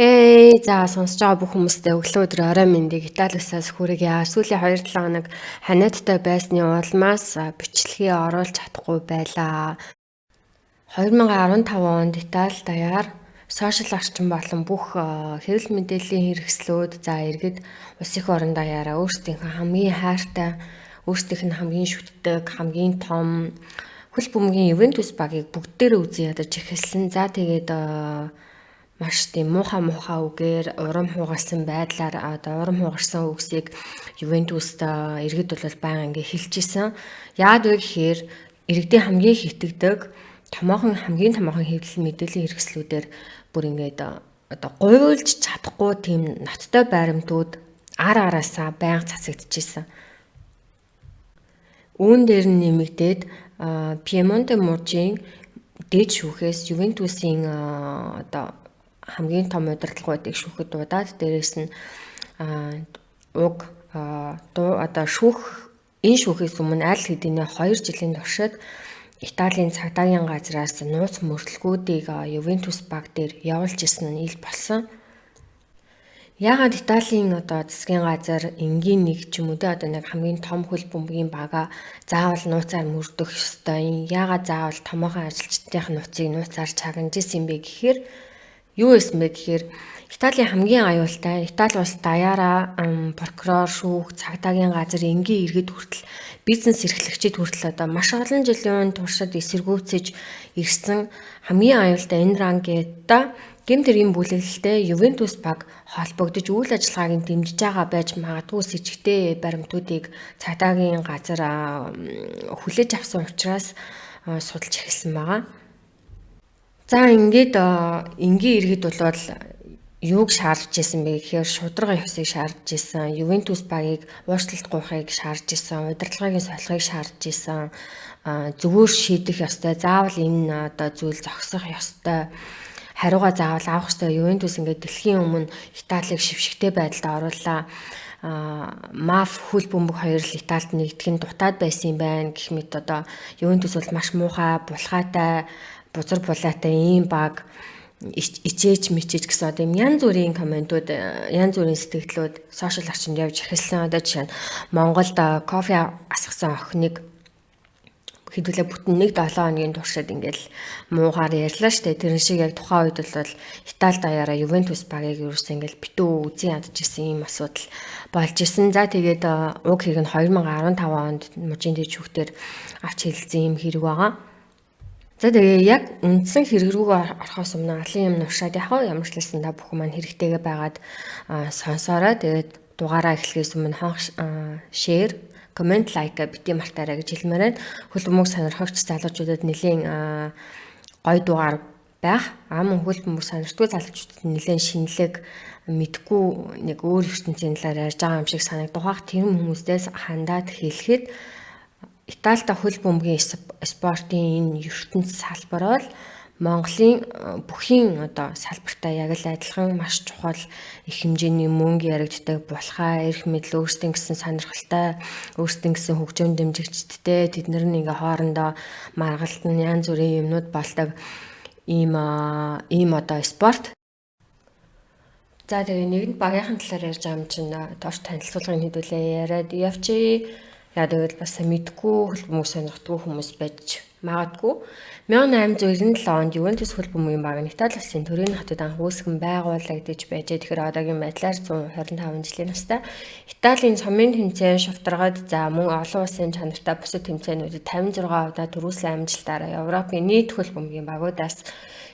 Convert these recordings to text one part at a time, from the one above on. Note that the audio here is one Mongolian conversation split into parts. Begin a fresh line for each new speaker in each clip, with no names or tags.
За сонсож байгаа бүх хүмүүстээ өглөө өдрийн орой мэндийг Итали улсаас хүргье. Сүүлийн 2-7 хоног ханиадтай байсны улмаас бичлэгээ оруулж чадахгүй байлаа. 2015 онд Итали даяар сошиал орчин болон бүх хэвлэл мэдээллийн хэрэгслүүд иргэд улс их орон даяараа өөрсдийнхөө хамгийн хайртай, өөрсдийнх нь хамгийн шүтдэг, хамгийн том хөл бөмбөгийн Ювентус багийг бүгдээрээ үзэн ядаж эхэлсэн. Тэгээд маш тийм муухай үгээр урам хугарсан байдлаар урам хугарсан үгсийг Ювентуст иргэд бол баян ингээ хэлж исэн. Яагаад вэ гэхээр иргэдийн хамгийн хитэгдэг хамгийн томоохон хэвлэл мэдээллийн хэрэгслүүдээр бүр ингээд гуйлж чадахгүй тийм ноцтой баримтууд араасаа байнга цацагдчихсэн. Үүн дээр нь нэмэгдээд Пьемонте мужийн дээд шүүхээс Ювентусын хамгийн том удирдлагуудыг шүүхэд дуудаад дээрээс нь шүүхээс өмнө аль хэдийнэ 2 жилийн туршид Италийн цагдаагийн газраас нууц мөрдлгүүдийг Ювентус баг дээр явуулж исэн нь ил болсон. Яагаад Италийн засгийн газар энгийн нэг ч юм уу нэг хамгийн том хөл бөмбөгийн бага заавал нууцаар мөрдөх ёстой юм. Яагаад заавал томоохон ажилчдын нууцыг нууцаар чагнажсэн юм бэ гэхээр юу байсан бэ гэхээр Италийн хамгийн аюултай Итали улс даяараа прокурор, шүүх, цагдаагийн газар, энгийн иргэд хүртэл бизнес эрхлэгчид хүртэл маш олон жилийн туршид эсэргүүцэж ирсэн хамгийн аюултай энэ рангета гэмт хэргийн бүлэглэлтэй Ювентус баг холбогдож үйл ажиллагааг дэмжиж байгаа байж магадгүй с ичгтэй баримтуудыг цагдаагийн газар хүлээж авсан учраас судалж эхэлсэн байгаа. Ингээд энгийн иргэд бол юуг шаардж исэн бэ гэхээр шударга ёсыг шаардж исэн, Ювентус багийг уучлалт гуйхыг шаардж исэн, удирдлагын солихыг шаардж исэн, зөвөр шийдэх ёстой, заавал энэ зүйл зогсох ёстой, хариугаа заавал авах ёстой. Ювентус ингээд дэлхийн өмнө Италиг шившигтэй байдалд оруулаа. Маф хөл бөмбөг хоёр л Италид нэгдэх нь дутаад байсан юм байна гэх мэт Ювентус бол маш муухай, булхаатай, бузар булаатай ийм баг ичээж мичээж гэсэн юм янз бүрийн комментууд, янз бүрийн сэтгэлдлүүд сошиал орчинд явж эхэлсэн. Жишээ нь Монголд кофе асгасан охиныг хэдүүлээ бүтэн 1-7 хоногийн туршид ингээл муугаар ярьлаа штэ. Тэрэн шиг яг тухайн үед бол Итали даяараа Ювентус багийг ерөөсөө ингээл битүү үзэн ядчихсан юм асуудал болж исэн. Тэгээд уг хэрэг нь 2015 онд мужийн дэд шүүхтэр авч хэлсэн юм хэрэг байгаа. Тэгээ яг үндсэн хэрэг рүү орохоос өмнө олон юм нушаад ямар ч хэлсэн та бүхэн маань хэрэгтэйгээ байгаад сонсоорой. Тэгээд дугаараа эхлэхээс өмнө шеэр, комент, лайк бити мартаарай гэж хэлмээр байна. Хөл бөмбөг сонирхогч залуучуудад нэлийн гоё дугаар байх. Мөн хөл бөмбөг сонирхтгүй залуучуудад нэлийн шинэлэг мэдгүй нэг өөр ертөнцийн талаар ярьж байгаа юм шиг санагдах. Тэр хүмүүстээс хандаад хэлэхэд Италид хөл бөмбөгийн спортын энэ ертөнц салбар бол Монголын бүхийн салбартай яг л адилхан маш чухал их хэмжээний мөнгө яригддаг, булхаа, эрх мэдэл, өөрсдийн гэсэн сонирхолтой, өөрсдийн гэсэн хөгжим дэмжигчдтэй тэднэр нь ингээ хоорондоо маргалтан янз бүрийн юмнууд болдог ийм спорт. Тэгээ нэгэнт багийнхан талаар ярьж байгаа юм чинь доош танилцуулгын хэдүүлээ яриад явчих. Тэгвэл бас мэдгүй хөл бөмбөг сонирхдгүй хүмүүс байж магадгүй. 1897 онд Ювентус хөл бөмбөгийн баг нь Итали улсын Турин хотод анх үүсгэн байгуулагдаж байжээ. Тэгэхээр одоогийн байдлаар 125 жилийн настай Италийн цомын тэмцээн шударгад мөн олон улсын чанартай бусад тэмцээнүүдэд 56 удаа төрүүлсэн амжилтаараа Европын нийт хөл бөмбөгийн багуудаас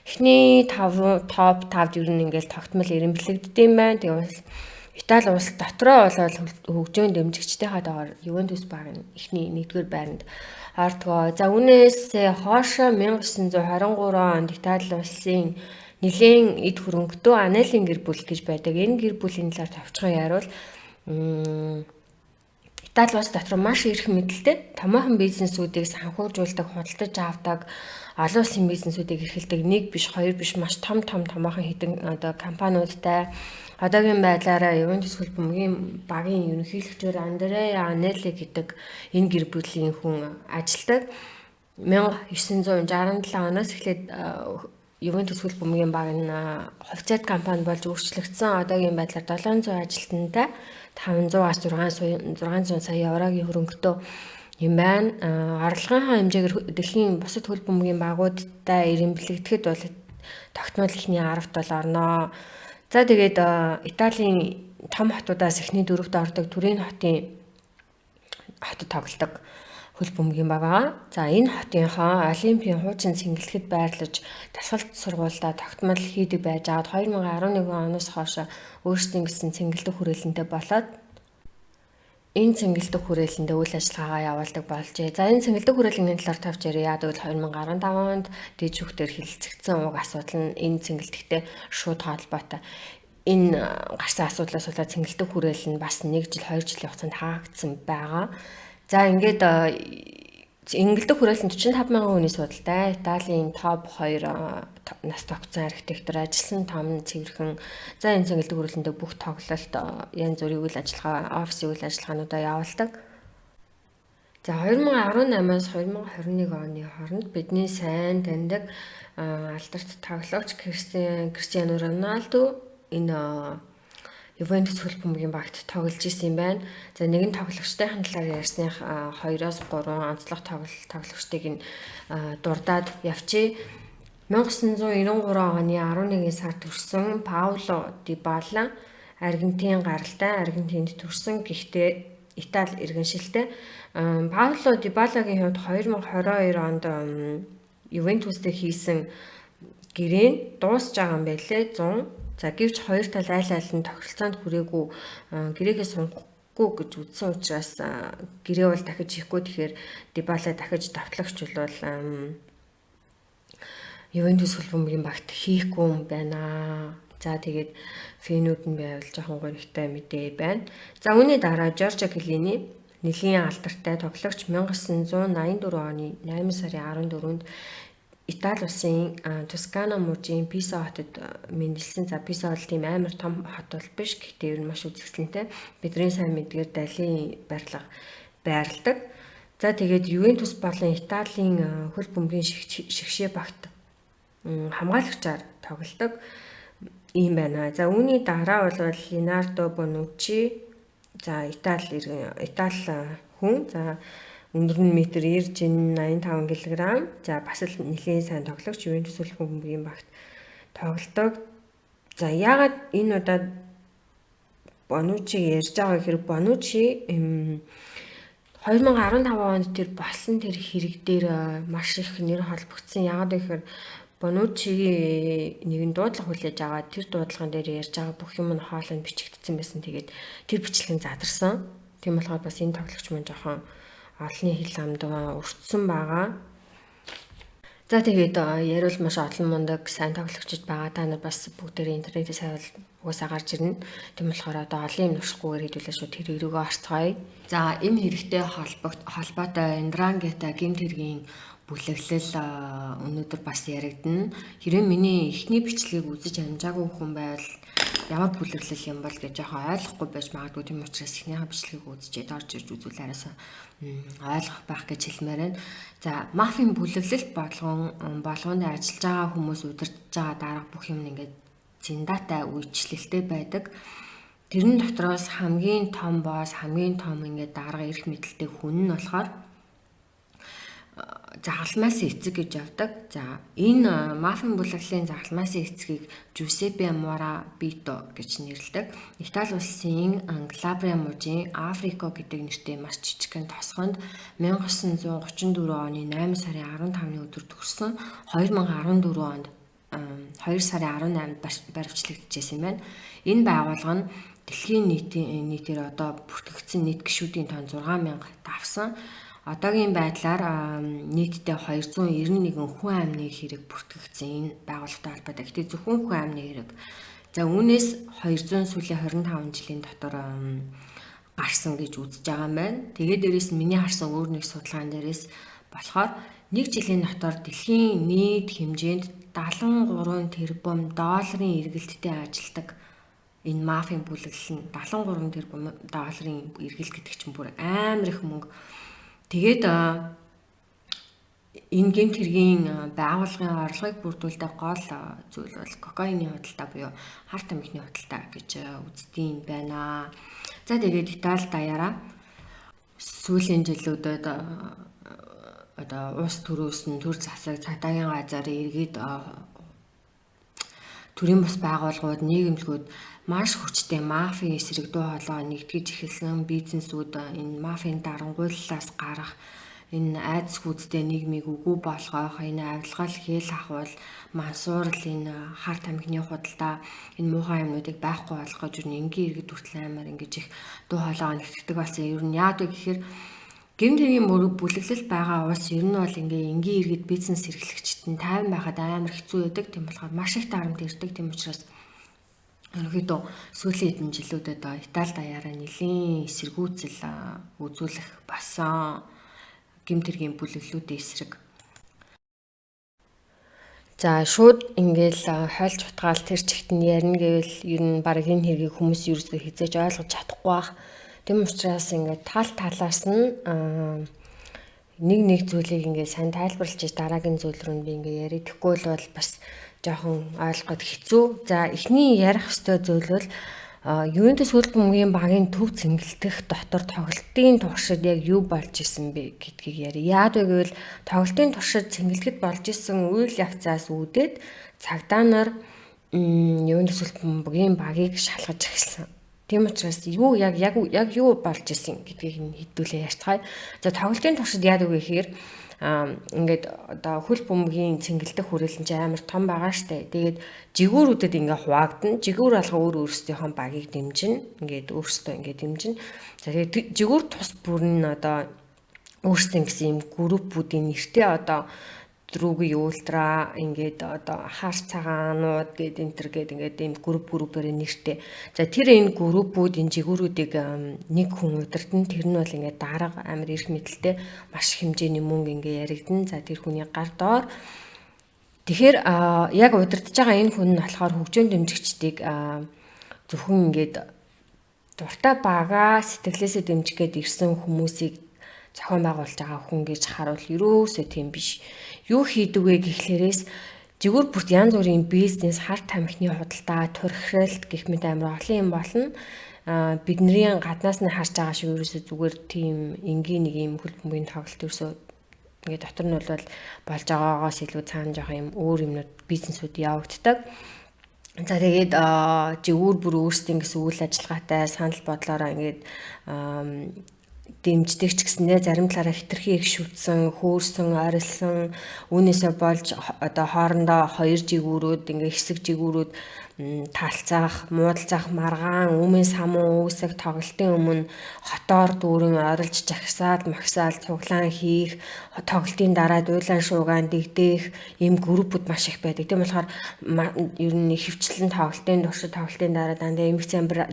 эхний топ 5 ер нь ингээл тогтмол эренбэлэгддэг юм байна. Тэгвэл Итали улс дотроо болоод хөгжмийн дэмжигчдийнхаа доор Ювентус баг нь эхний 1-р байранд ордог. Үүнээс хойшоо 1923 онд Итали улсын нэлийн эд хөрөнгөтэй Анеллин гэр бүл гэж байдаг. Энэ гэр бүлийн талаар товчхон яривал Итали улс дотор маш их мэдлэлтэй томоохон бизнесүүдийг санхүүжүүлдэг, худалдаж авдаг, олон улсын бизнесүүдийг эрхэлдэг 1 биш 2 биш маш томоохон хэдэн компаниудтай одоогийн байдлаараа Ювентус хөл бөмбөгийн багийн ерөнхийлөгчөөр Андреа Анелли гэдэг энэ гэр бүлийн хүн ажилладаг. 1967 оноос эхлээд Ювентус хөл бөмбөгийн баг нь хувьцаат компани болж өөрчлөгдсөн. Одоогийн байдлаар 700 ажилтнтай 500-аас 600 сая еврогийн хөрөнгөтэй юм байна. Орлогынхаа хэмжээгээр дэлхийн бусад хөл бөмбөгийн багуудтай ирэмблэгдэхэд бол тогтмол ихний 10-т бол орноо. За тэгээд Италийн том хотуудаас эхний дөрөвт ордог Турин хотод тоглодог хөл бөмбөгийн баг байгаа. За энэ хотынхоо Олимпийн хуучин цэнгэлдэхэд байрлаж дасгалт сургуультай тогтмол хийдэг байж байгаад 2011 оноос хойш өөрсдийн гэсэн цэнгэлдэх хүрээлэнтэй болоод энэ цэнгэлдэх хүрээлэндээ үйл ажиллагаагаа явуулдаг болжээ. За энэ цэнгэлдэх хүрээлэнгийн талаар тавьж ярив. Яа гэвэл 2015 онд дэд шүүхтэр хилцэгдсэн уг асуудал нь энэ цэнгэлдэхтэй шууд холбоотой. Энэ гарсан асуудлаас болоод цэнгэлдэх хүрээл нь бас 1 жил 2 жилийн хугацаанд хаагдсан байгаа. За ингээд цэнгэлдэх хүрээл нь 45 мянган хүний судалтай. Италийн топ 2 нас тогтсон архитектор ажилласан том цэвэрхэн. За энэ цэнгэлдэх хүрээлэндээ бүх тоглолт янз бүрийн үйл ажиллагаа, офисын үйл ажиллагаануудаа явуулдаг. За 2018-аас 2021 оны хооронд бидний сайн таньдаг алдарт тоглогч Кристиано Роналдо энэ Ювентус хөл бөмбөгийн багт тоглож исэн юм байна. За нэгэн тоглогчдын талаар ярьсных 2-3 онцлог тоглогчдыг нь дурдаад явчих. 1993 оны 11 сард төрсэн Пауло Дибала Аргентин гаралтай, Аргентинд төрсэн. Гэхдээ Итали иргэншилтэй. Пауло Дибалагийн хувьд 2022 онд Ювентустэй хийсэн гэрээ дуусж байгаа юм байлээ 100. За гэвч хоёр тал айл нь тохиролцоонд хүрээгүй гэрээгээ сунгахгүй гэж үзсэн учраас гэрээ бол дахиж хийхгүй. Тэгэхээр Дибала дахиж давтлагч бол Ювентус хөл бөмбөгийн багт хийхгүй юм байна. За тэгээд фэнүүд нь байвал жоохон гонигтай мэдээ байна. За үүний дараа Жоржо Клини нэлийн алдартай тоглогч 1984 оны 8 сарын 14-нд Итали улсын Тускана мужийн Писа хотод мэндэлсэн. За Писа бол тийм амар том хот бол биш. Гэхдээ ер нь маш үзэсгэлэнтэй. Бидний сайн мэдгээр далийн барилга байрладаг. За тэгээд Ювентус болон Италийн хөл бөмбөгийн шигшээ багт хамгаалагчаар тоглодог юм байна. За үүний дараа бол Леонардо Бонуччи. За Итали хүн. За өндөр нь метр 90 85 кг. За бас л нэлийн сайн тоглогч Ювентус хөл бөмбөгийн багт тоглодог. За яагаад энэ удаад Бонуччиг ярьж байгаа гэхээр Бонуччи 2015 онд тэр болсон тэр хэрэг дээр маш их нэр холбогдсон. Яагаад гэхээр Бонуччигийн нэгэн дуудлага хүлээж аваад тэр дуудлаган дээр ярьж байгаа бүх юм нь хоолойнд бичигдсэн байсан. Тэгээд тэр бичлэг нь задарсан. Тийм болохоор бас энэ тоглогч маань жоохон олонний хил амдгаа өртсөн байгаа. За тэгээд яриул маш олон мундаг сайн тоглогчид байгаа. Та нар бас бүгдээрээ интернетээс хайвал угаасаа гарч ирнэ. Тийм болохоор одоо олон юм нуршихгүйгээр хэдүүлээ шууд тэр хэрэгөө орцгоё. За энэ хэрэгтэй холбоотой Ндрангета гэмт хэргийн бүлэглэл өнөөдөр бас яригдана. Хэрвээ миний эхний бичлэгийг үзэж амжаагүй хүн байвал ямар бүлэглэл юм бол гэж жоохон ойлгохгүй байж магадгүй. Тийм учраас эхнийхээ бичлэгийг үзчихэд орж ирж үзвэл арайсаа ойлгох байх гэж хэлмээр байна. За мафийн бүлэглэлт болгонд ажиллаж байгаа хүмүүс удирдах байгаа дарга бүх юм ингээд зиндатай үйлчлэлтэй байдаг. Тэрэн дотроос хамгийн том босс, хамгийн том ингээд дарга эрх мэдэлтэй хүн нь болохоор загалмаасын эцэг гэж явдаг. За энэ мафийн бүлэглэлийн загалмаасын эцгийг Жусеппе Морабито гэж нэрлэдэг. Итали улсын Калабриа мужийн Африко гэдэг нэртэй маш жижигхэн тосгонд 1934 оны 8 сарын 15-ны өдөр төрсөн. 2014 онд 2 сарын 18-нд баривчлагдчихсэн юм байна. Энэ байгууллага нь дэлхийн нийтээр одоо бүртгэгдсэн нийт гишүүдийн тоон 6000 давсан. Одоогийн байдлаар нийтдээ 291 хүн амны хэрэг бүртгэгдсэн энэ байгууллагатай холбоотой. Гэхдээ зөвхөн хүн амны хэрэг. За үүнээс 200 сүүлийн 25 жилийн дотор гарсан гэж үзэж байгаа юм байна. Тэгээд дээрээс миний харсан өөр нэг судалгаан дээрээс болохоор 1 жилийн дотор дэлхийн нийт хэмжээнд 73 тэрбум долларын эргэлттэй ажилдаг энэ мафийн бүлэглэл нь 73 тэрбум долларын эргэлт гэдэг чинь бүр амар их мөнгө. Тэгээд энэ гэмт хэргийн байгууллагын орлогыг бүрдүүлдэг гол зүйл бол кокаины худалдаа буюу харт амхны худалдаа гэж үздэг байна. За тэгээд Итали даяараа сүүлийн жилүүдэд одоо улс төрөөс нь төр засаг цагдаагийн газар иргэд төрийн бус байгууллагууд нийгэмлэгүүд маш хүчтэй мафийн эсрэг дуу хоолой нэгтгэж эхэлсэн бизнесүүд энэ мафийн дарангуйллаас гарах энэ айдас хүүдтэй нийгмийг үгүй болгох энэ авилгал хэл ахвал мансуурал энэ харт амхны худалдаа энэ муухай юмнуудыг байхгүй болгох гэж юу энгийн иргэд хүртэл амар ингэж их дуу хоолой нэгтгэдэг болсон. Ер нь яад вэ гэхээр гэмт хэргийн бүлэглэл байгаа улс ер нь бол ингээ энгийн иргэд бизнес эрхлэгчид нь тайван байхад амар хэцүү байдаг. Тийм болохоор маш их дарамт ирдэг. Тийм учраас ерөнхийдөө сүүлийн хэдэн жилүүдэд Итали даяараа нэлийн эсэргүүцэл үзүүлэх басан гэмт хэргийн бүлэглэлүүдийн эсрэг. За шууд ингээл хойлж утгаал тэр чигт нь ярина гэвэл ер нь баг энэ хэргийг хүмүүс ерөөсөө хизээж ойлгож чадахгүй байх. Тэм учраас ингээд талаас нь нэг зүйлийг ингээд сайн тайлбарлаж дараагийн зүйл рүү би ингээд яриа. Тэгэхгүй бол бас жоохон ойлгоход хэцүү. За эхний ярих ёстой зүйл бол Ювентус хөлбөмбөгийн багийн төв цэнгэлдэх дотор тоглолтын туршид яг юу болж исэн бэ гэдгийг яриа. Яад вэ гэвэл тоглолтын туршид цэнгэлдэхэд болж исэн үйл явцаас үүдээд цагдаа нар Ювентус хөлбөмбөгийн багийг шалгаж эхэлсэн. Тийм учраас яг юу болж исэн гэдгийг хэдүүлээ ярьцгаая. За тоглолтын туршид яадаг вэ гэхээр ингээд одоо хөл бөмбөгийн цэнгэлдэх хүрээлэн чинь амар том байгаа штэ. Тэгээд жигүүрүүдэд ингээ хуваагдана. Жигүүр алга өөрсдийнхөө багийг дэмжинэ. Ингээд өөрсдөө ингээ дэмжинэ. За тэгээд жигүүр тус бүр нь одоо өөрсдөө гэсэн юм группүүдийн нэртэй одоо Други ультра ингээд одоо хар цагаанууд гээд энтер гээд ингээд ийм группээр нэртэй. За тэр энэ группүүд энэ жигүүрүүдийг нэг хүн удирдна. Тэр нь бол ингээд дарга амар эрх мэдэлтэй маш хэмжээний мөнгө ингээд яригдана. За тэр хүний гар доор тэгэхээр яг удирдах байгаа энэ хүн нь болохоор хөгжөөн дэмжигчдийг зөвхөн ингээд дуртай бага сэтгэлээсээ дэмжих гээд ирсэн хүмүүсийг зохион байгуулж байгаа хүн гэж харуул ерөөсөө тийм биш. Юу хийдэг вэ гэхлээрээс жигүүр бүрт янз бүрийн бизнес, харт тамхины худалдаа, турхиралт гэх мэт амар олон юм болно. Бидний гаднаас нь харж байгаа шиг ерөөсөө зүгээр тийм энгийн нэг юм хөл бөмбөгийн тоглолт ерөөсөө ингээд дотор нь бол болж байгаагаас илүү цаана жоох юм өөр юмнууд бизнесүүд явагддаг. За тэгээд жигүүр бүр өөрсдийн гэсэн үйл ажиллагаатай санал бодлороо ингээд дэмждэг ч гэсэндээ зарим талаараа хитрхи их шүтсэн, хөөрсөн, арилсан үүнээсээ болж одоо хоорондоо хоёр жигүүрүүд ингээ хэсэг жигүүрүүд талцаах, муудалцах, маргаан, өмнө самуу үүсэх тоглолтын өмнө хотоор дүүрэн орилж жагсаал, магсаал, цуглаан хийх, тоглолтын дараа дуулан шуугаан дэгдээх ийм группүүд маш их байдаг. Тийм болохоор ер нь хөвчлэн тоглолтын туршид тоглолтын дараа дандаа эмх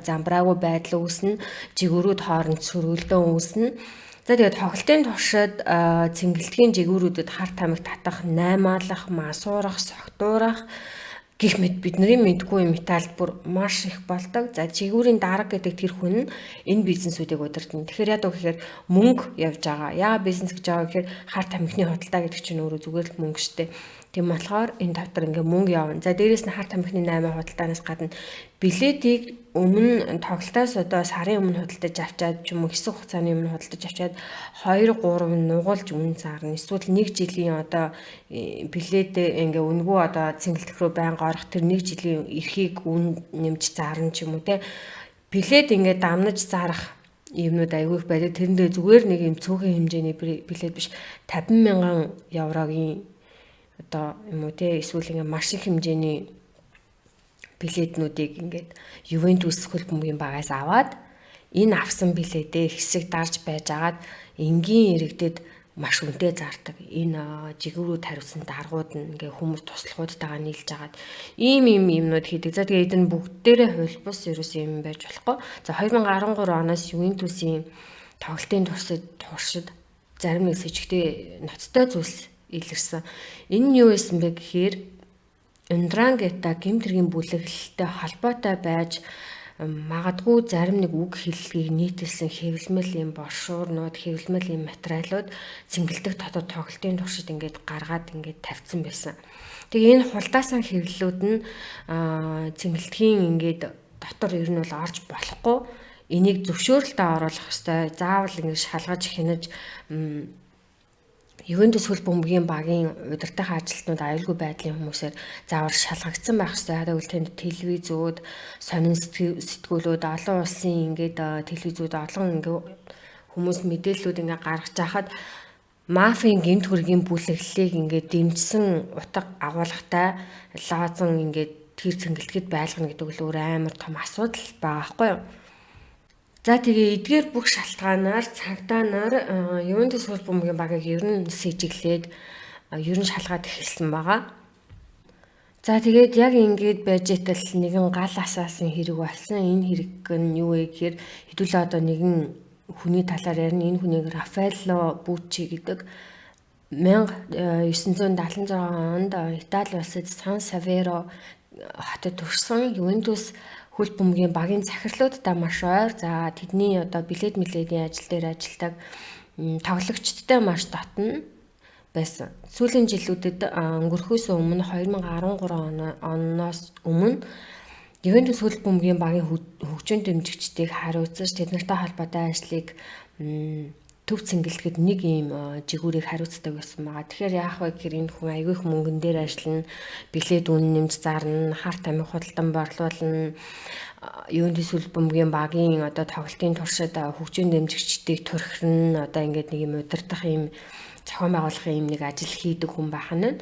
замбраагүй байдал үүснэ, жигүүрүүд хооронд сөргөлдөөн үүснэ. За тэгээд тоглолтын туршид цэнгэлдэгийн жигүүрүүдэд харт тамхи татах, наймаалах, масуурах, согтуурах гэх мэт бидний мэдгүй металд бүр маш их болдог. За жигүүрийн дарга гэдэг тэр хүн нь энэ бизнесүүдийг удирдна. Тэгэхээр яадаг гэхээр мөнгө явж байгаа. Яагаад бизнес гэж байгаа гэхээр харт тамхины худалдаа гэдэг чинь өөрөө зүгээр л мөнгө штэ. Тийм болохоор энэ тавтар ингээ мөнгө явна. За дээрэс нь харт тамхины 8 худалдаанаас гадна билетийг өмнө тоглолтоос одоо сарын өмнө худалдаж авчаад ч юм уу хэсэг хугацааны өмнө худалдаж авчаад 2 3 нугуулж үнэ зарна. Эсвэл 1 жилийн одоо билет ингээ үнэгүй одоо цэнгэлдэх рүү байнга орох тэр 1 жилийн эрхийг үн нэмж зарна ч юм уу те. Билет ингээ дамнаж зарах юмнууд айгүй их байдаг. Тэрэндээ зүгээр нэг юм цөөхөн хэмжээний билет биш 50,000 еврогийн одоо юм уу те эсвэл ингээ маш их хэмжээний билетнүүдийг ингээд Ювентус хөл бөмбөгийн багаас аваад энэ авсан билетээ хэсэг дарж байж агаад энгийн иргэдэд маш үнэтэй зардаг. Энэ жигүүрүүд хариуцсан даргууд нь ингээ хүмүүс туслахуудтайгаа нийлж агаад ийм юмнууд хийдэг. За тэгээд энэ бүгдээрээ хулбус ерөөс юм байж болохгүй. За 2013 оноос Ювентусийн тоглолтын туршид зарим нэг сэжигтэй ноцтой зүйлс илэрсэн. Энэ нь юу байсан бэ гэхээр Ндрангета гэмт хэргийн бүлэглэлтэй холбоотой байж магадгүй зарим нэг үг хэллэгийг нийтэлсэн хэвлэмэл юм брошюрнууд, хэвлэмэл юм материалууд цэнгэлдэх дотоод тоглолтын туршид ингээд гаргаад ингээд тавьсан байсан. Тэгээ энэ хулдаасан хэвлэлүүд нь цэнгэлдэхийн ингээд дотор ер нь бол орж болохгүй. Энийг зөвшөөрөлтөд оруулах хэрэгтэй. Заавал ингэж шалгаж хянаж Ювентус хөл бөмбөгийн багийн удирдах ажилтнууд аюулгүй байдлын хүмүүсээр заавар шалгагдсан байх ёстой. Тэгвэл тэнд телевизүүд, сонин сэтгүүлүүд, олон улсын ингээд телевизүүд олон ингээд хүмүүс мэдээллүүд ингээд гаргаж байхад мафийн гэмт хэргийн бүлэглэлийг ингээд дэмжсэн утга агуулгатай лазан ингээд тэр цэнгэлдэхэд байлгана гэдэг нь өөр амар том асуудал байгаа байхгүй юу? За тэгээ эдгээр бүх шалтгаанаар цагдаа нар Ювентус хөл бөмбөгийн багийг ер нь сэжиглээд ер нь шалгаад эхэлсэн байгаа. За тэгээд яг ингээд байж итэл нэгэн гал асаасан хэрэг болсон. Энэ хэрэг нь юу вэ гэхээр хэдүүлээ одоо нэгэн хүний талаар ярина. Энэ хүнийг Рафаэлло Буччи гэдэг 1976 онд Итали улсад Сан Саверо хотод төрсэн Ювентус хөл бөмбөгийн багийн захирлуудтай маш ойр. За тэдний одоо билет мэлээдийн ажил дээр ажилладаг тоглогчдтой маш дотно байсан. Сүүлийн жилүүдэд өнгөрөхөөс өмнө 2013 оноос өмнө Ювентус хөл бөмбөгийн багийн хөгжим дэмжигчдийг хариуцаж тэднэртэй холбоотой ажлыг төв цэнгэлдэхэд нэг ийм жигүүрийг хариуцдаг байсан байгаа. Тэгэхээр яах вэ гэхээр энэ хүн аягүй их мөнгөн дээр ажиллана, билет үн нэмж зарна, харт амиг худалдан борлуулна, Ювентус хөл бөмбөгийн багийн одоо тоглолтын туршид хөгжим дэмжигчдийг турхирна, одоо ингээд нэг юм удирдах юм зохион байгуулахын юм нэг ажил хийдэг хүн байна.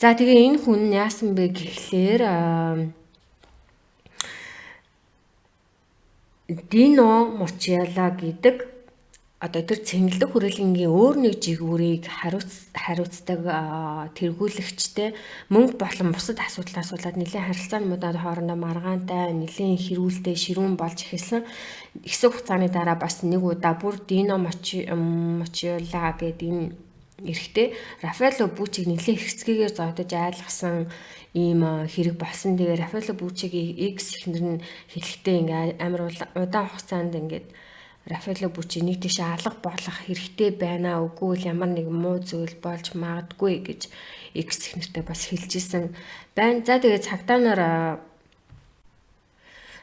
За тэгээ энэ хүн яасан бэ гэхлээр Дино Мочиала гэдэг одоо тэр цэнгэлдэх хүрээлэнгийн өөр нэг жигүүрийг хариуцдаг тэргүүлэгчтэй мөнгө болон бусад асуудал асуулаад нэлээд харилцаануудад хоорондоо маргаантай нэлээд хэрүүлтэй ширүүн болж эхэлсэн. Хэсэг хугацааны дараа бас нэг удаа бүр Дино Мочиола гэдэг энэ эрэгтэй Рафаэлло Буччиг нэлээд хэцгээгээр зодож айлгсан ийм хэрэг болсон. Тэгээ Рафаэлло Буччигийн X эхнэр нь хэлэхдээ ингээ амар удаан хугацаанд ингээд Рафаэлло Буччи нэг тийш алга болох хэрэгтэй байна. Үгүй л ямар нэг муу зүйл болж магадгүй гэж X эхнэртэй бас хэлжсэн байна. За тэгээ цагдаа нар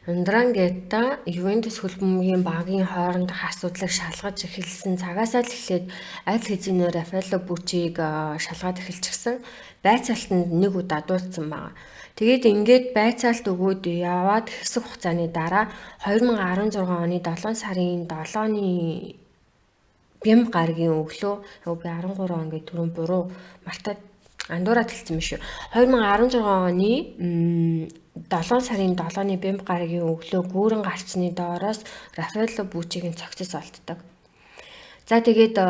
Ндрангетта Ювентус хөл бөмбөгийн багийн хоорондох асуудлыг шалгаж эхэлсэн цагаасаа л эхлээд аль хэзээ Рафаэлло Буччиг шалгаад эхэлчихсэн. Байцаалтанд нэг удаа дуудсан байгаа. Тэгээд ингээд байцаалт өгөөд яваад хэсэг хугацааны дараа 2016 оны 7 сарын 7-ны бям гарагийн өглөө би 13 он гэдэг түрүүн буруу мартаад андуураад хэлсэн юм шүү. 2016 оны 7 сарын 7-ны бям гарагийн өглөө гүүрэн гарцны доороос Рафаэлло Буччигийн цогцос олддог. За тэгээд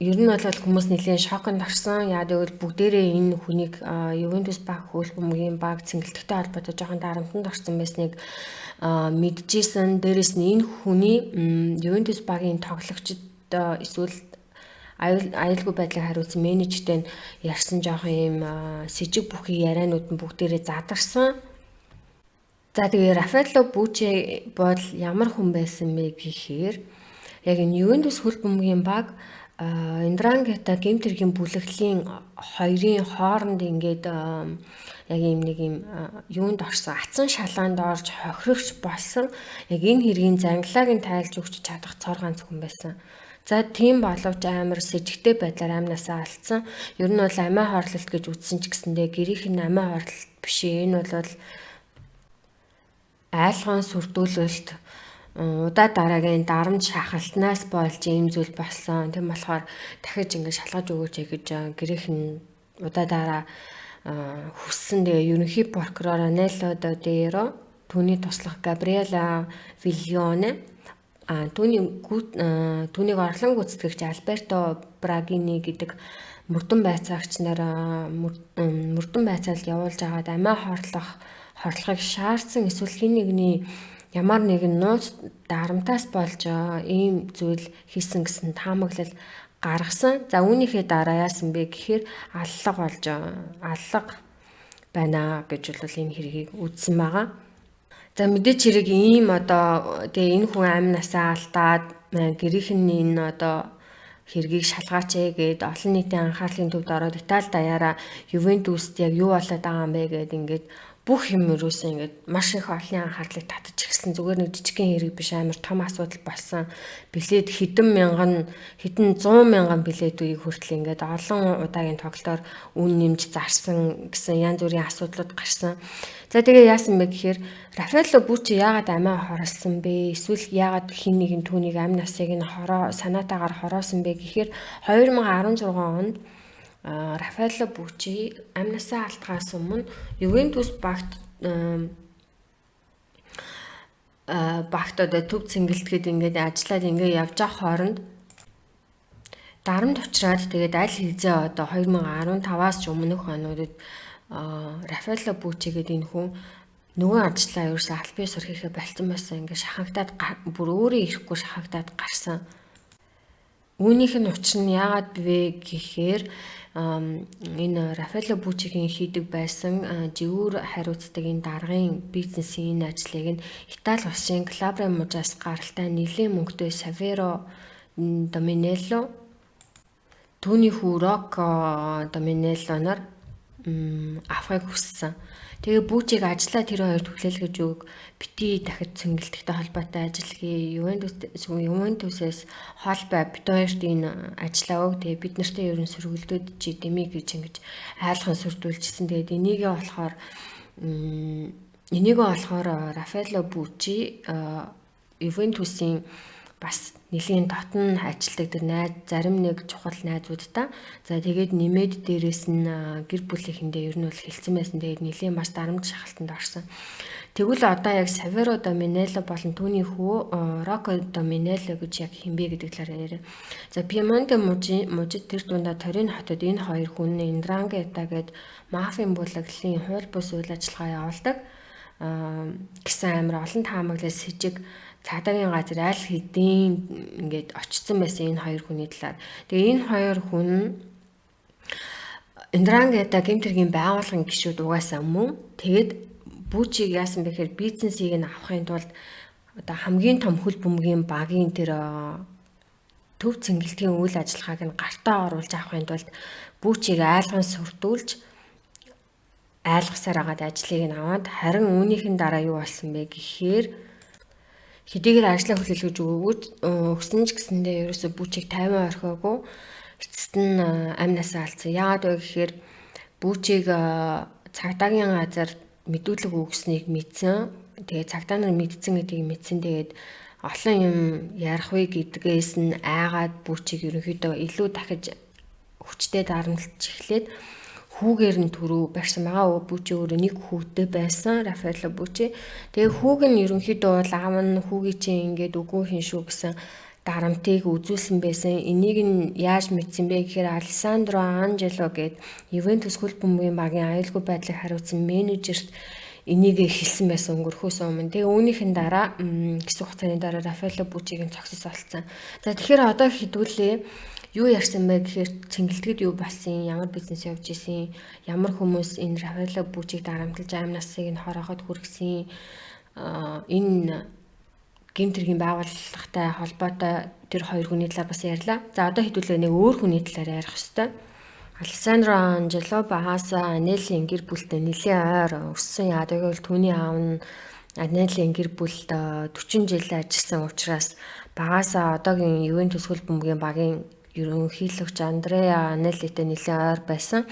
ер нь бол хүмүүс нэлээд шоконд орсон. Яа гэвэл бүгдээрээ энэ хүнийг Ювентус баг хөл бөмбөгийн баг цэнгэлдэхтэй холбоотой жоохон дарамтанд орсон байсныг мэдчихсэн. Дээрээс нь энэ хүний Ювентус багийн тоглогчид эсвэл аюулгүй байдлыг хариуцсан менежертэй ярьсан жоохон ийм сэжиг бүхий ярианууд нь бүгдээрээ задарсан. За тэгээ Рафаэлло Буччи бол ямар хүн байсан бэ гэхээр яг энэ Ювентус хөл бөмбөгийн баг Ндрангетта гэмт хэргийн бүлэглэлийн хоёрын хооронд ингээд яг ийм нэг юм юунд орсон атсан шалаанд орж хохирогч болсон яг энэ хэргийн зангилааг нь тайлж өгч чадах цор ганц хүн байсан. За тийм боловч амар сэжигтэй байдлаар амнасаа алдсан. Ер нь бол амиа хорлолт гэж үзсэн ч гэсэндээ гэрийнх нь амиа хорлолт биш. Энэ бол айлгын сүрдүүлэлт удаа дараагийн дарамт шахалтнаас болж ийм зүйл болсон. Тийм болохоор дахиж ингэ шалгаж өгөөч гэж гэрийнх нь удаа дараа хүссэн. Тэгээ ерөнхий прокурор Анелло Додеро, түүний туслах Габриэла Вильоне, түүнийг орлон гүйцэтгэгч Альберто Брагини гэдэг мөрдөн байцаагч нар мөрдөн байцаалд явуулж агаад амиа хорлохыг шаардсан эсвэл хин нэгний ямар нэгэн нууц дарамтаас болж ийм зүйл хийсэн гэсэн таамаглал гаргасан. За үүнийхээ дараа яасан бэ гэхээр аллага байна гэж бол энэ хэргийг үзсэн байгаа. За мэдээч хэрэг ийм одоо тэгээ энэ хүн амнасаа алдаад гэрийнх нь энэ одоо хэргийг шалгаач гээд олон нийтийн анхаарлын төвд ороод Итали даяараа Ювентуст яг юу болоод байгаа юм бэ гээд ингээд бүх юм өрөөсөө ингээд маш их олонний анхаарлыг татаж ирсэн. Зүгээр нэг жижигхэн хэрэг биш, амар том асуудал болсон. Билет хэдэн 100 мянган билетүүдийг хүртэл ингээд олон удаагийн тоглолтоор үн нэмж зарсан гэсэн янз бүрийн асуудлууд гарсан. За тэгээ яасан бэ гэхээр Рафаэлло Буччи яагаад амиа хорлсон бэ? Эсвэл яагаад хин нэгэн түүнийг амь насыг нь санаатаагаар хороосон бэ гэхээр 2016 онд Рафаэлло Буччи амь насаа алдахаас өмнө Ювентус багт одоо төв цэнгэлдэхэд ингээд ажиллаад ингээд явж байгаа хооронд дарамт учраад тэгээд аль хэзээ одоо 2015-аас ч өмнөх онуудад Рафаэлло Буччи гэдэг энэ хүн нөгөө ажлаа ерөөсөө аль бие сорхихээ болцсон байсан. Ингээд шахагдаад бүр өөрөө ирэхгүй шахагдаад гарсан. Үүнийх нь учир нь яагаад вэ гэхээр энэ Рафаэлло Буччигийн хийдэг байсан жигүүр хариуцдаг энэ даргын бизнесийн энэ ажлыг нь Итали улсын Calabria мужаас гаралтай нэлийн мөнгөтэй Saverio Dominello түүний хүү Rocco Dominello-наар авахыг хүссэн. Тэгээ Буччиг ажиллаа тэр хоёр түлээлгэж өг бити дахид цэнгэлдэхтэй холбоотой ажил хий. Ювентусээс холбоо бит хоёрт энэ ажиллаа өг. Тэгээ бид нартай ерөн сөргөлдөөд чи дэмий гэж ингэж айлхан сүрдүүлжсэн. Тэгээд энийгээ болохоор Рафаэлло Буччи Ювентусын бас нэлийн дотн ажилдаг тэр зарим нэг чухал найзуудтай. За тэгээд нэмээд дээрэс нь гэр бүлийнхэндээ ер нь бол хэлсэн байсан. Тэгээд нэлийн маш дарамт шахалтанд орсон. Тэгвэл одоо яг Saverio Dominello болон түүний хүү Rocco Dominello гэж яг хинбэ гэдэг талаар яриа. За Piemonte мужид тэр дундаа Torino хотод энэ хоёр хүн Ndrangheta гээд мафийн бүлэглэлийн хууль бус үйл ажиллагаа явуулдаг гэсэн амар олон таамаглал с жиг цагдаагийн газар аль хэдийн ингээд очсон байсан энэ хоёр хүний талаар. Тэгээ энэ хоёр хүн Ndrangheta гэмтэргийн байгууллагын гишүүд угаасаа мөн. Тэгээд Буччиг яасан бэхээр бизнесийг нь авахын тулд одоо хамгийн том хөл бөмбөгийн багийн тэр төв цэнгэлтийн үйл ажиллагааг нь гартаа оруулж авахын тулд Буччиг айлган сүрдүүлж айлгасаар агаад ажлыг нь аваад харин үүнийхэн дараа юу болсон бэ гэхээр хэдийгээр ажлаа хүлээлгэж өгсөн ч гэсэндээ ерөөсө Буччиг 50 орхиогүй эцэст нь амь насаа алдсан. Яагаад вэ гэхээр Буччиг цагдаагийн газар мэдүүлэг өгснийг мэдсэн. Тэгээ цагдаа нар мэдсэн гэдгийг мэдсэн. Тэгээд олон юм ярих вэ гэдгээс нь айгаад Буччиг ерөнхийдөө илүү дахиж хүчтэй дарамтлж эхлээд хүүгээр нь түрүү барьсан байгаа. Буччи өөрөө нэг хүүтэй байсан, Рафаэлло Буччи. Тэгээ хүүг нь ерөнхийдөө бол аав нь хүүгийн чинь ингээд үгүй хин шүү гэсэн дарамтыг үзүүлсэн байсан. Энийг нь яаж мэдсэн бэ гэхээр Алессандро Анжело гээд Ювентус хөл бөмбөгийн багийн аюулгүй байдлыг хариуцсан менежерт энийг хэлсэн байсан өнгөрөхөөс өмнө. Тэгээ үүнийхэн дараа хэсэг хугацааны дараа Рафаэлло Буччигийн цогцос олцсон. За тэгэхээр одоо хэдүүлээ юу ярьсан бэ гэхээр цэнгэлдэгэд юу болсон, ямар бизнес явж исэн, ямар хүмүүс энэ Рафаэлло Буччиг дарамтлаж амь насыг нь хорооход хүргэсэн, энэ гэмтэргийн байгууллагатай холбоотой тэр хоёр хүний талаар бас ярьлаа. За одоо хэдүүлээ нэг өөр хүний талаар ярих хэвээр. Алессандро Анжело багаасаа Анелийн гэр бүлтэй нэлийн ойр өссөн. Яагаад гэвэл түүний аав нь Анелийн гэр бүлд 40 жил ажилласан учраас багаасаа одоогийн Ювентус хөл бөмбөгийн багийн ерөнхийлөгч Андреа Анелитэй нэлийн ойр байсан.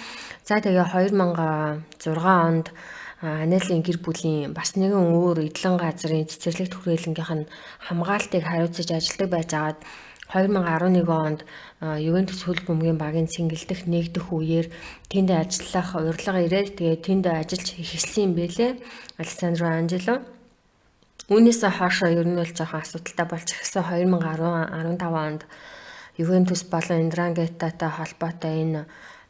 За тэгээ 2006 онд Анелийн гэр бүлийн бас нэгэн өөр эдлэн газрын цэцэрлэг түрээлэнгийнх нь хамгаалтыг хариуцаж ажилладаг байж агаад 2011 онд Ювентус хөл бөмбөгийн багийн цэнгэлдэх нэгдэх үеэр тэнд ажиллах урилга ирээд тэгээ тэнд ажиллаж эхэлсэн юм бэлээ. Алессандро Анжело. Үүнээсээ хойш ер нь бол жоохон асуудалтай болж эхэлсэн 2015 онд Ювентус болон Ndranghetaтай холбоотой энэ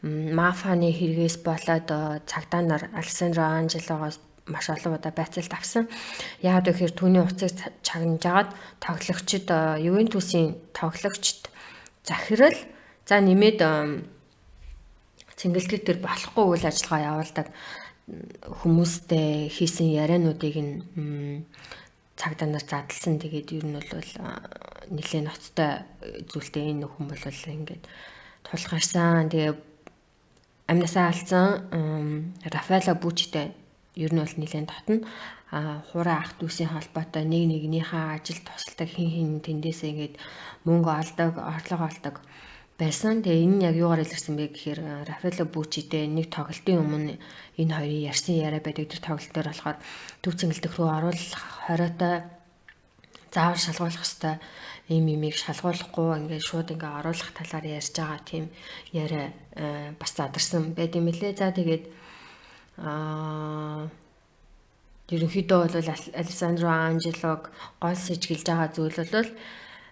мафианы хэрэгээс болоод цагдаа нар Алессандро Анжелогоос маш олон удаа байцаалт авсан. Яагаад гэхээр түүний уцыг чагнажгаад тоглогчид Ювентусын тоглогчд захирал за нэмээд цэнгэлдэхэд төр болохгүй үйл ажиллагаа явуулдаг. хүмүүстэй хийсэн яриануудыг нь цагдаа нар задлсан. Тэгээд ер нь бол нэлээд ноцтой зүйлтэй энэ хүн бол ингээд тулгарсан. Тэгээ амнасаа алдсан Рафаэло Бучитэй ер нь бол нэлээд дотно. Хураа ах дүүсийн холбоотой нэгнийхээ ажил тусалдаг хин тэндээсээ ингээд мөнгө олдог, орлого олдог байсан. Тэгээ энэ нь яг юугаар илэрсэн бэ гэхээр Рафаэло Бучитэй нэг тоглолтын өмнө энэ хоёрын ярьсан яриа байдаг. Тэр тоглолт дээр болохоор төв цэнгэлдэх рүү оруулах хориотой заавал шалгуулах хэвээр имийг шалгуулахгүй ингээд шууд ингээд оруулах талаар ярьж байгаа тийм яриа бас задарсан байт юм лээ. За тэгээд ерөнхийдөө бол Алессандро Анжелог гол сэжгэлж байгаа зүйл бол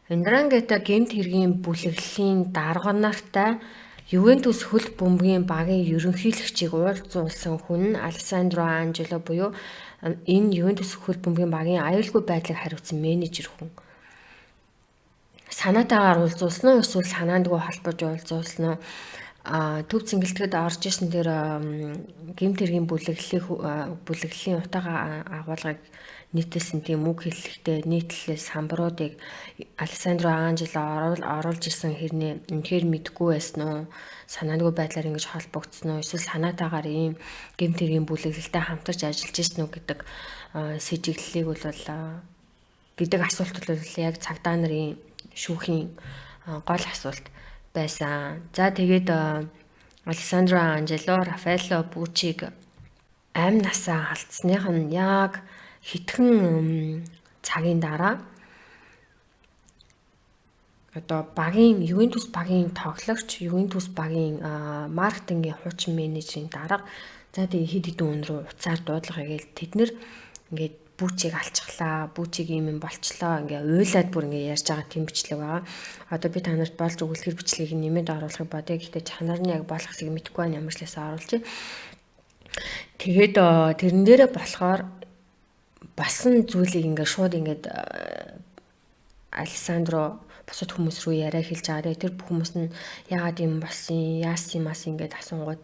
Ндрангета гэмт хэргийн бүлэглэлийн дарга нартай Ювентус хөл бөмбөгийн багийн ерөнхийлөгчийг уулзуулсан хүн Алессандро Анжело буюу энэ Ювентус хөл бөмбөгийн багийн аюулгүй байдлыг хариуцсан менежер хүн. Санаатаагаар уулзуулсан уу эсвэл санаандгүй холбож уулзуулсан уу? Төв цэнгэлтэд орж исэн тэр гэмт хэргийн бүлэглэлийн утаагаа агуулгыг нийтэлсэн тийм үг хэллэгтэй нийтлэл самбаруудыг Алессандро Анжело оруулж исэн хэрнээ үнэхээр мэдгүй байсан уу? Санаандгүй байдлаар ингэж холбогдсон уу? Эсвэл санаатаагаар ийм гэмт хэргийн бүлэглэлтэй хамтарч ажиллаж исэн үү гэдэг сэжиглэлийг бол гэдэг асуулт бол яг цагдаа нарын шүүхийн гол асуулт байсан. За тэгээд Алессандро Анжело Рафаэло Бучиг амь насаа алдсных нь яг хэдхэн цагийн дараа одоо багийн Ювентус багийн тоглогч, Ювентус багийн маркетингийн хуучин менежерийн дарга за тэгээд хэд хэдэн хүн рүү уцаар дуудлага хийгээл тэд нэр ингээд Бучиг алчглаа, Бучиг юм болчлоо ингээ уйлаад бүр ингээ ярьж байгаа тийм бичлэг байгаа. Одоо би та нарт болж өгүүлэхэр бичлэгийг нэмэд оруулахыг бодъё. Гэхдээ чанар нь яг болох хэсгийг мэдэхгүй байна. Ямар ч лээсээ оруулж. Тэгээд тэрэн дээрээ болохоор басан зүйлийг ингээ шууд ингээ Алессандро бусад хүмүүс рүү яриа хэлж байгаа. Тэр бүх хүмүүс нь яагаад юм болсон, яасан юмас ингээ асуунгууд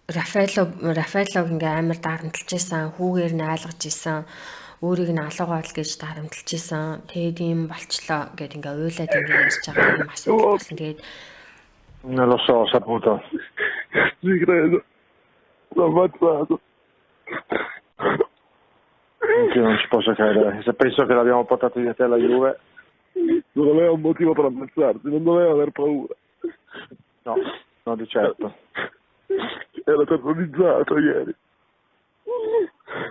Рафаэлог ингээ амар дарамтлж исэн, хүүгээр нь айлгаж исэн, өөрийг нь алуугаал гэж дарамтлж исэн. Тэгээд юм болчлоо гэд ингээ уйлаад ингээ ярьж байгаа юм асуудал болсон. Тэгээд
non lo so, ho saputo. Ci credo. L'ho ammazzato. Anche non ci posso credere. Se penso che l'abbiamo portato via te alla Juve. Non aveva un motivo per ammazzarti, non doveva aver paura. No, no di certo. Era terrorizzato ieri.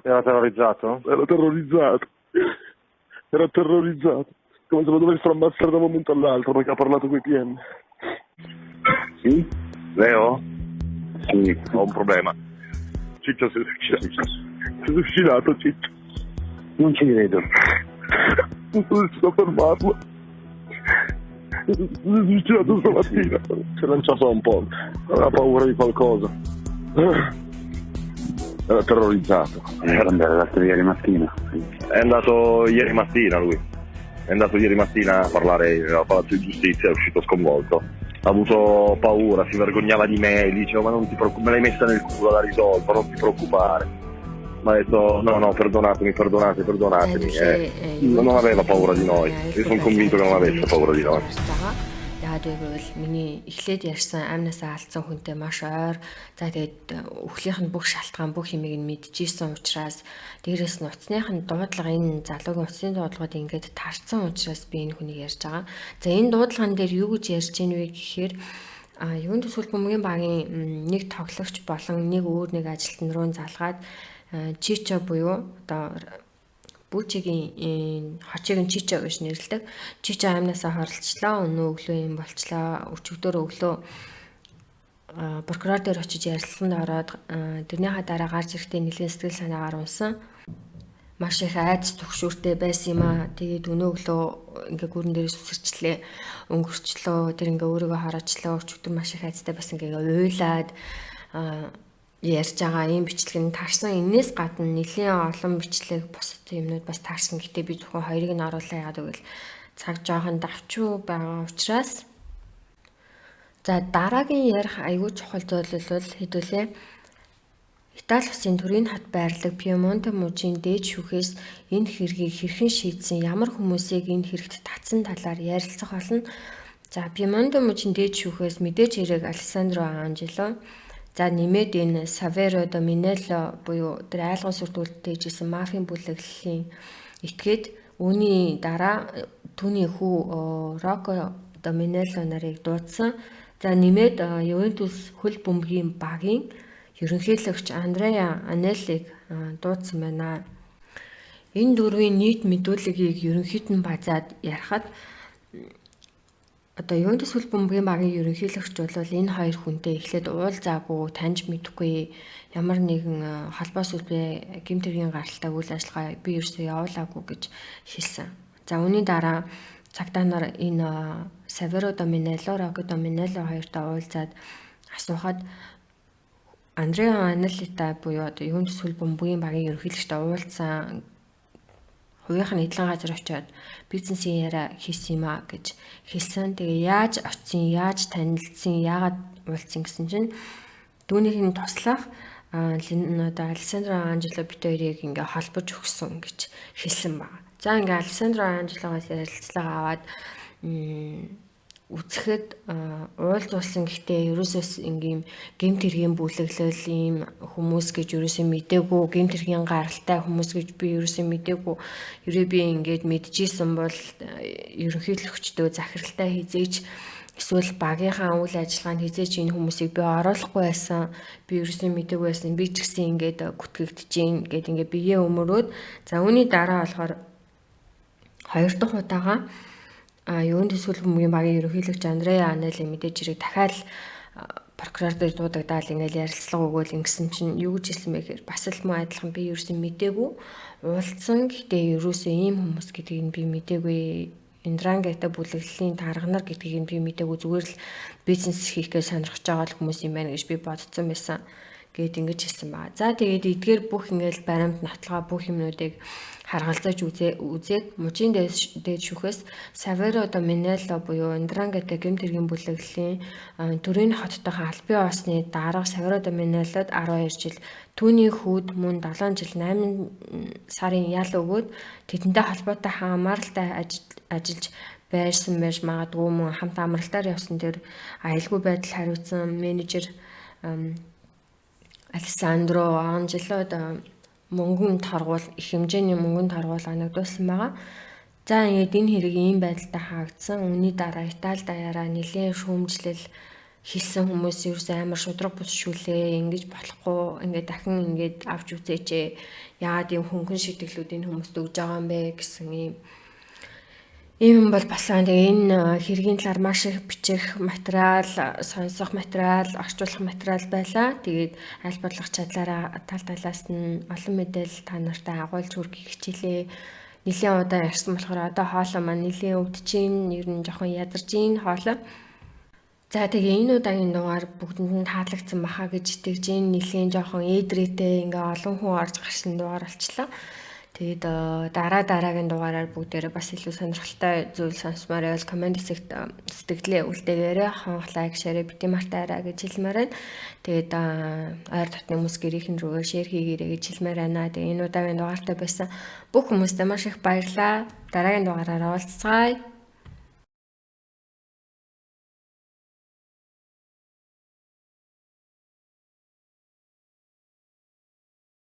Era terrorizzato? Era terrorizzato. Era terrorizzato. Come se lo dovessero ammazzare da un momento all'altro perché ha parlato coi PM.
Sì? Leo? Sì, ho un problema.
Ciccio si è suicidato. Si è suicidato, Ciccio.
Non ci credo.
Non sono riuscito a fermarlo. Si è suicidato stamattina. Si è lanciato da un ponte. Aveva paura di qualcosa. Era terrorizzato.
Era andato ieri mattina.
È andato ieri mattina lui. È andato ieri mattina a parlare al Palazzo di Giustizia, è uscito sconvolto. Ha avuto paura, si vergognava di me, diceva ma non ti preoccupare, me l'hai messa nel culo, la risolvo, non ti preoccupare. Ma ha detto no, perdonatemi. Non aveva paura di noi. Io sono convinto che non avesse paura di noi.
Яагаад гэвэл миний эхлээд ярьсан амнасаа алдсан хүнтэй маш ойр. За тэгээд өхлийнх нь бүх шалтгаан бүх юмыг нь мэдчихсэн учраас дээрээс нь уцсных нь дуудлага энэ залуугийн уцсын дуудлагууд ингээд тарцсан учраас би энэ хүнийг ярьж байгаа. За энэ дуудлаган дээр юу гэж ярьж ийн вэ гэхээр Ювентус хөлбөмбөгийн багийн нэг тоглогч болон нэг өөр нэг ажилтан руу залгаад Чичо буюу одоо Бучигийн хочийг нь Чичо гэж нэрлэдэг. Чичо амнасаа хорлцлоо, өнөө өглөө юм болчлоо, өчигдөр өглөө прокурор дээр очиж ярилцлаганд ороод тэрнийхээ дараа гарч ирэхдээ нэлээд сэтгэл санаагаар унсан. Маш их айдас түгшүүртэй байсан юм аа. Тэгээд өнөө өглөө ингээ гүрэн дээрээс үсэрчлээ, өнгөрчлөө, тэр ингээ өөрийгөө хараачлаа, өчигдөр маш их айдастай байсан ингээ уйлаад ярьж байгаа ийм бичлэг нь таарсан. Энээс гадна нэлийн олон бичлэг бусад юмнууд бас таарсан. Гэтэ би зөвхөн хоёрыг нь оруулаа яагаад гэвэл цаг жоохон давчуу байгаа учраас. За дараагийн ярих аягүй чухал зүйл бол хэдүүлээ Итали улсын төрийн хот байрлал Пьемонте мужийн дээд шүүхээс энэ хэргийг хэрхэн шийдсэн, ямар хүмүүсийг энэ хэрэгт татсан талаар ярилцах болно. За Пьемонте мужийн дээд шүүхээс мэдээж хэрэг Алессандро Анжело, за нэмээд энэ Саверо Доминелло буюу тэр айлгын сүрдүүлэлтэйж исэн мафийн бүлэглэлийн этгээд үүний дараа түүний хүү Роко Доминелло нарыг дуудсан. За нэмээд Ювентус хөл бөмбөгийн багийн ерөнхийлөгч Андреа Анеллиг дуудсан байна. Энэ дөрвийн нийт мэдүүлгийг ерөнхийд нь базаад ярихад одоо Ювентус хөл бөмбөгийн багийн ерөнхийлөгч бол энэ хоёр хүнтэй эхлээд уулзаагүй, таньж мэдэхгүй, ямар нэгэн холбоос үлбэ гэмтэргийн гаралтай үйл ажиллагаа би ерөөсөө явуулаагүй гэж хэлсэн. За үүний дараа цагтаа нар энэ Саверо Доминелло, Роко Доминелло хоёртой уулзаад асуухад Андреа Анеллитай буюу одоо Ювентус хөл бөмбөгийн багийн ерөнхийлөгчтэй уулзсан хувийнх нь эдлэн газар очиод бизнесийн яриа хийсэн юм а гэж хэлсэн. Тэгээ яаж очсон, яаж танилцсан, яагаад уулзсан гэсэн чинь түүнийг нь туслах одоо Алессандро Анжело бит хоёрыг ингээ холбож өгсөн гэж хэлсэн байна. За ингээ Алессандро Анжелогоос ярилцлага аваад үзэхэд уулзуулсан гэхдээ ерөөсөөс ингээм гэмт хэргийн бүлэглэл ийм хүмүүс гэж ерөөсөө мдээгүй, гэмт хэргийн гаралтай хүмүүс гэж би ерөөсөө мдээгүй. Ерөө би ингээд мэдчихсэн бол ерөнхийлөгчдөө захиралтай хизээч эсвэл багийнхаа үйл ажиллагаанд хизээч энэ хүмүүсийг би оруулахгүй байсан. Би ерөөсөө мдээгүй байсан. Би ч гэсэн ингээд гүтгэгдэж гээд ингээд биеэ өмөрөөд за үүний дараа болохоор хоёр дахь удаага Ювентус хөл бөмбөгийн багийн ерөнхийлөгч Андреа Анелли мэдээж хэрэг дахиад прокурор дээр дуудагдаад ингээл ярилцлага өгөөл ингэсэн чинь юу гэж хэлсэн бэ гэхээр бас л муу адилхан би ерөөсөө мдээгүй уулзсан гэхдээ ерөөсөө ийм хүмүүс гэдгийг нь би мдээгүй Эндрангата бүлэглэлийн тарганар гэдгийг нь би мдээгүй зүгээр л бизнес хийхгээ сонирхож байгаа хүмүүс юм байна гэж би бодсон байсан гэд ингэж хэлсэн байна. За тэгээд эдгээр бүх ингээл баримт нотлогоо бүх юмнуудыг харгалзаж үзээд мужийн дээд шүүхээс Саверо Доминелло буюу Эндрангата гэмт хэргийн бүлэглэлийн төрийн хоттойхоо албан ёсны дарга Саверо Доминеллод 12 жил, түүний хүүд мөн 7 жил 8 сарын ял өгөөд тэдэнтэй холбоотой хамааралтай ажиллаж байрсан байж магадгүй мөн хамт амралтаар явсан дээр аюулгүй байдал хариуцсан менежер Алессандро Анжелод мөнгөнд харгуул их хэмжээний мөнгөнд харгуул анагдуулсан байгаа. За ингээд энэ хэрэг ийм байдалтай хаагдсан. Үүний дараа Итали даяараа нэлээд шүүмжлэл хийсэн хүмүүс ерөөсөө амар шудраг бусшүүлээ. Ингэж болохгүй. Ингээд дахин ингээд авч үзээч. Яагаад юм хөнгөн шидэглүүд энэ хүмүүст өгж байгаа юм бэ гэсэн ийм бол болсон. Тэгээ энэ хэргийн талаар маш их бичих материал, сонсох материал, орчуулах материал байлаа. Тэгээд аль болох чадлаараа тал талаас нь олон мэдээлэл та нартай агуулж хүргэх хичээлээ. Нилийн удаа ярьсан болохоор одоо хоолой маань нилийн өвдөж, ер нь жоохон ядарч хоолой. За тэгээ энэ удаагийн дугаар бүгдэнд нь таалагдсан баха гэж итгэж нилийн жоохон ээдрээтэй ингээ олон хүн орж гарсан дугаар болчлаа. Тэгээд дараагийн дугаараар бүгдээрээ бас илүү сонирхолтой зүйл сонсмоор байвал комент хэсэгт сэтгэлээ үлдээгээрэй. Хонх лайк, шеэр бити мартаарай гэж хэлмээр байна. Тэгээд ойр дотны хүмүүс гэрийнхэн рүүгээ шеэр хийгээрэй гэж хэлмээр байна. Тэгээд энэ удаагийн дугаартай байсан бүх хүмүүстээ маш их баярлалаа. Дараагийн дугаараар уулзцгаая.